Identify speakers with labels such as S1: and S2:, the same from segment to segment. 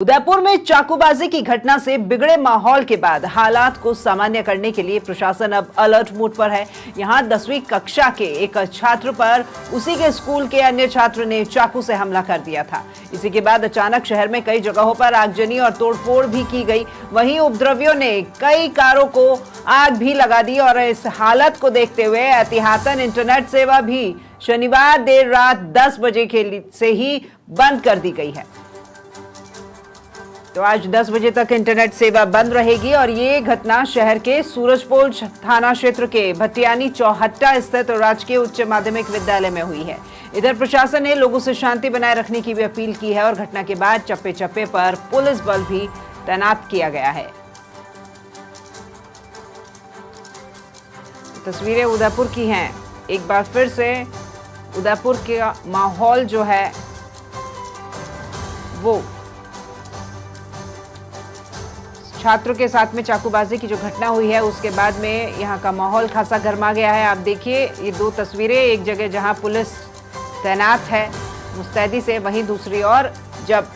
S1: उदयपुर में चाकूबाजी की घटना से बिगड़े माहौल के बाद हालात को सामान्य करने के लिए प्रशासन अब अलर्ट मोड पर है। यहां 10वीं कक्षा के एक छात्र पर उसी के स्कूल के अन्य छात्र ने चाकू से हमला कर दिया था। इसी के बाद अचानक शहर में कई जगहों पर आगजनी और तोड़फोड़ भी की गई। वहीं उपद्रवियों ने कई कारों को आग भी लगा दी और इस हालत को देखते हुए एहतियातन इंटरनेट सेवा भी शनिवार देर रात 10 बजे से ही बंद कर दी गई है। तो आज 10 बजे तक इंटरनेट सेवा बंद रहेगी और ये घटना शहर के सूरजपोल थाना क्षेत्र के भटियानी चौहट्टा स्थित राजकीय उच्च माध्यमिक विद्यालय में हुई है। इधर प्रशासन ने लोगों से शांति बनाए रखने की भी अपील की है और घटना के बाद चप्पे चप्पे पर पुलिस बल भी तैनात किया गया है। तस्वीरें उदयपुर की हैं। एक बार फिर से उदयपुर का माहौल जो है वो छात्रों के साथ में चाकूबाजी की जो घटना हुई है उसके बाद में यहाँ का माहौल खासा गर्मा गया है। आप देखिए ये दो तस्वीरें, एक जगह जहाँ पुलिस तैनात है मुस्तैदी से, वहीं दूसरी ओर जब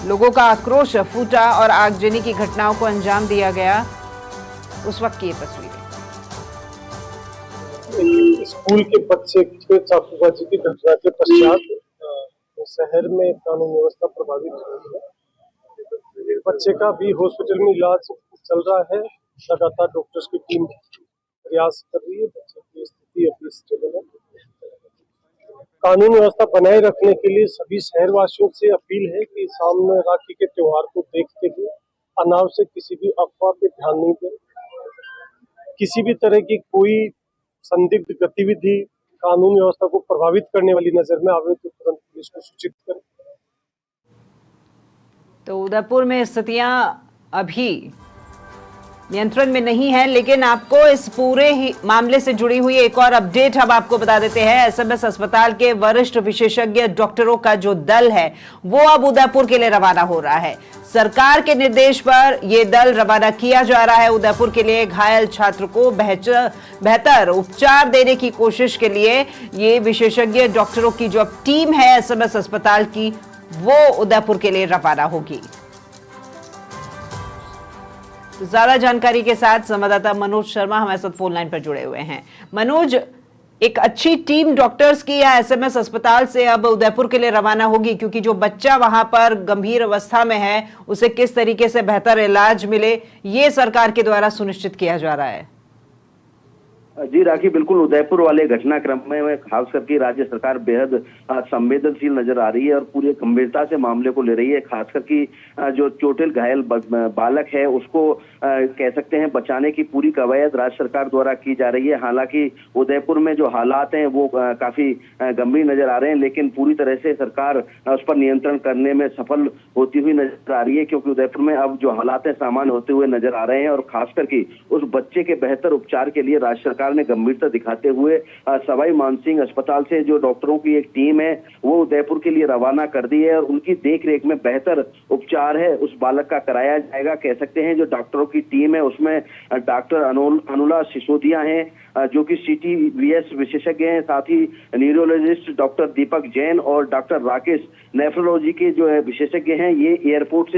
S1: लोगों का आक्रोश फूटा और आगजनी की घटनाओं को अंजाम दिया गया उस वक्त की ये तस्वीरें।
S2: स्कूल के बच्चे के चाकूबाजी की घटना के पश्चात शहर में कानून व्यवस्था प्रभावित हुई है। बच्चे का भी हॉस्पिटल में इलाज चल रहा है। लगातार डॉक्टर्स की टीम प्रयास कर रही है। बच्चे की स्थिति अभी स्टेबल है। कानून व्यवस्था बनाए रखने के लिए सभी शहरवासियों से अपील है कि सामने राखी के त्योहार को देखते हुए अनावश्यक किसी भी अफवाह पे ध्यान नहीं दें। किसी भी तरह की कोई संदिग्ध गतिविधि कानून व्यवस्था को प्रभावित करने वाली नजर में आवे तो तुरंत पुलिस को सूचित करें।
S1: तो उदयपुर में स्थितियां अभी नियंत्रण में नहीं है, लेकिन आपको इस पूरे ही मामले से जुड़ी हुई एक और अपडेट हम आपको बता देते हैं। एसएमएस अस्पताल के वरिष्ठ विशेषज्ञ डॉक्टरों का जो दल है वो अब उदयपुर के लिए रवाना हो रहा है। सरकार के निर्देश पर यह दल रवाना किया जा रहा है उदयपुर के लिए। घायल छात्र को बेहतर उपचार देने की कोशिश के लिए ये विशेषज्ञ डॉक्टरों की जो अब टीम है एसएमएस अस्पताल की वो उदयपुर के लिए रवाना होगी। तो ज्यादा जानकारी के साथ संवाददाता मनोज शर्मा हमारे साथ फोन लाइन पर जुड़े हुए हैं। मनोज, एक अच्छी टीम डॉक्टर्स की या एसएमएस अस्पताल से अब उदयपुर के लिए रवाना होगी, क्योंकि जो बच्चा वहां पर गंभीर अवस्था में है उसे किस तरीके से बेहतर इलाज मिले ये सरकार के द्वारा सुनिश्चित किया जा रहा है।
S3: जी राखी, बिल्कुल उदयपुर वाले घटनाक्रम में खास करके राज्य सरकार बेहद संवेदनशील नजर आ रही है और पूरी गंभीरता से मामले को ले रही है। खास करके जो चोटिल घायल बालक है उसको कह सकते हैं बचाने की पूरी कवायद राज्य सरकार द्वारा की जा रही है। हालांकि उदयपुर में जो हालात हैं वो काफी गंभीर नजर आ रहे हैं, लेकिन पूरी तरह से सरकार उस पर नियंत्रण करने में सफल होती हुई नजर आ रही है, क्योंकि उदयपुर में अब जो हालात है सामान्य होते हुए नजर आ रहे हैं। और खास करके उस बच्चे के बेहतर उपचार के लिए राज्य सरकार ने गंभीरता दिखाते हुए सवाई मानसिंह अस्पताल से जो डॉक्टरों की एक टीम है वो उदयपुर के लिए रवाना कर दी है और उनकी देखरेख में बेहतर उपचार है उस बालक का कराया जाएगा। कह सकते हैं जो डॉक्टरों की टीम है उसमें डॉक्टर अनुला सिसोदिया हैं जो कि CTVS विशेषज्ञ हैं, साथ ही न्यूरोलॉजिस्ट डॉक्टर दीपक जैन और डॉक्टर राकेश नेफ्रोलॉजी के जो है विशेषज्ञ हैं। ये जयपुर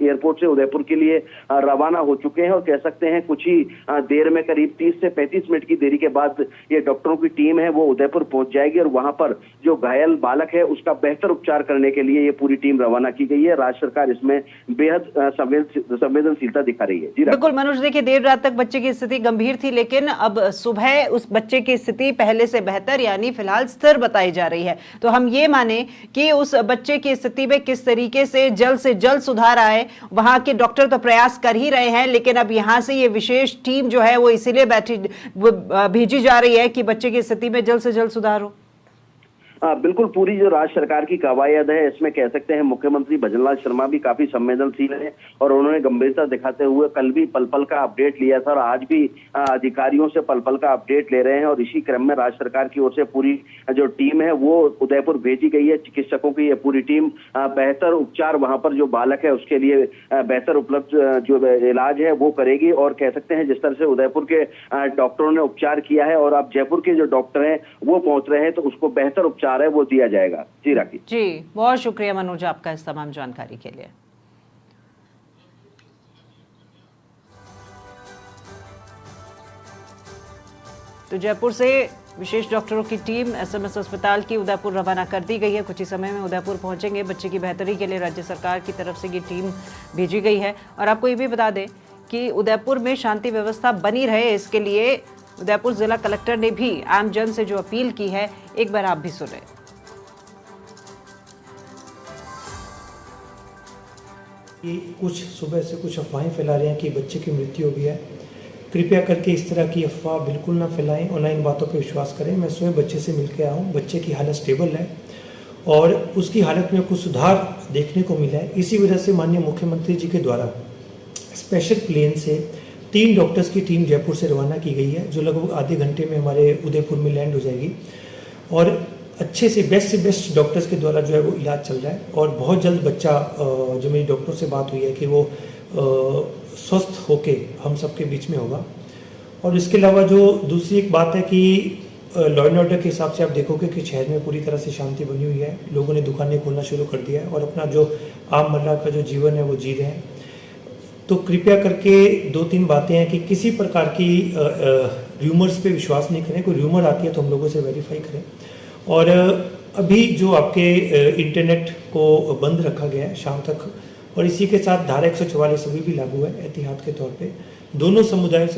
S3: एयरपोर्ट से उदयपुर के लिए रवाना हो चुके हैं और कह सकते हैं कुछ ही देर में करीब 30 से 35 मिनट की देरी के बाद ये डॉक्टरों की टीम है वो उदयपुर पहुंच जाएगी और वहां पर जो घायल बालक है उसका बेहतर उपचार करने के लिए ये पूरी टीम रवाना की गई है। राज्य सरकार इसमें बेहद संवेदनशीलता दिखा रही है। जी
S1: बिल्कुल मनोज, देखिए देर रात तक बच्चे की स्थिति गंभीर थी, लेकिन अब सुबह उस बच्चे की स्थिति पहले से बेहतर यानी फिलहाल स्थिर बताई जा रही है। तो हम ये माने कि उस बच्चे की स्थिति में किस तरीके से जल्द सुधार आए, वहां के डॉक्टर तो प्रयास कर ही रहे हैं, लेकिन अब यहां से ये विशेष टीम जो है वो इसीलिए भेजी जा रही है कि बच्चे की स्थिति में जल्द से जल्द सुधार हो।
S3: बिल्कुल, पूरी जो राज्य सरकार की कवायद है इसमें कह सकते हैं मुख्यमंत्री भजनलाल शर्मा भी काफी संवेदनशील हैं और उन्होंने गंभीरता दिखाते हुए कल भी पल पल का अपडेट लिया था और आज भी अधिकारियों से पल पल का अपडेट ले रहे हैं। और इसी क्रम में राज्य सरकार की ओर से पूरी जो टीम है वो उदयपुर भेजी गई है। चिकित्सकों की ये पूरी टीम बेहतर उपचार वहां पर जो बालक है उसके लिए बेहतर उपलब्ध जो इलाज है वो करेगी। और कह सकते हैं जिस तरह से उदयपुर के डॉक्टरों ने उपचार किया है और अब जयपुर के जो डॉक्टर हैं वो पहुंच रहे हैं तो उसको बेहतर उपचार है वो दिया जाएगा। जी राखी।
S1: जी, बहुत शुक्रिया मनोज आपका इस तमाम जानकारी के लिए। तो जयपुर से विशेष डॉक्टरों की टीम एसएमएस अस्पताल की उदयपुर रवाना कर दी गई है। कुछ ही समय में उदयपुर पहुंचेंगे। बच्चे की बेहतरी के लिए राज्य सरकार की तरफ से ये टीम भेजी गई है। और आपको ये भी बता दें कि उदयपुर में शांति व्यवस्था बनी रहे, इसके लिए उदयपुर जिला कलेक्टर ने भी आम जन से जो अपील की है, एक बार आप भी सुने।
S4: कुछ सुबह से कुछ अफवाहें फैला रहे हैं कि बच्चे की मृत्यु हो गई है। कृपया करके इस तरह की अफवाह बिल्कुल ना फैलाएं और ना इन बातों पर विश्वास करें। मैं स्वयं बच्चे से मिलकर आया हूँ। बच्चे की हालत स्टेबल है और उसकी हालत में कुछ सुधार देखने को मिला है। इसी वजह से माननीय मुख्यमंत्री जी के द्वारा स्पेशल प्लेन से 3 डॉक्टर्स की टीम जयपुर से रवाना की गई है, जो लगभग आधे घंटे में हमारे उदयपुर में लैंड हो जाएगी। और अच्छे से बेस्ट डॉक्टर्स के द्वारा जो है वो इलाज चल रहा है। और बहुत जल्द बच्चा, जो मेरी डॉक्टर से बात हुई है कि वो स्वस्थ होके हम सबके बीच में होगा। और इसके अलावा जो दूसरी एक बात है कि लॉ एंड ऑर्डर के हिसाब से आप देखोगे कि शहर में पूरी तरह से शांति बनी हुई है। लोगों ने दुकानें खोलना शुरू कर दिया है और अपना जो आममर्रा का जो जीवन है वो जी रहे हैं। तो कृपया करके 2-3 बातें हैं कि किसी प्रकार की र्यूमर्स पे विश्वास नहीं करें। कोई र्यूमर आती है तो हम लोगों से वेरीफाई करें। और अभी जो आपके इंटरनेट को बंद रखा गया है शाम तक, और इसी के साथ धारा 144 अभी भी लागू है एहतियात के तौर पे। दोनों समुदायों से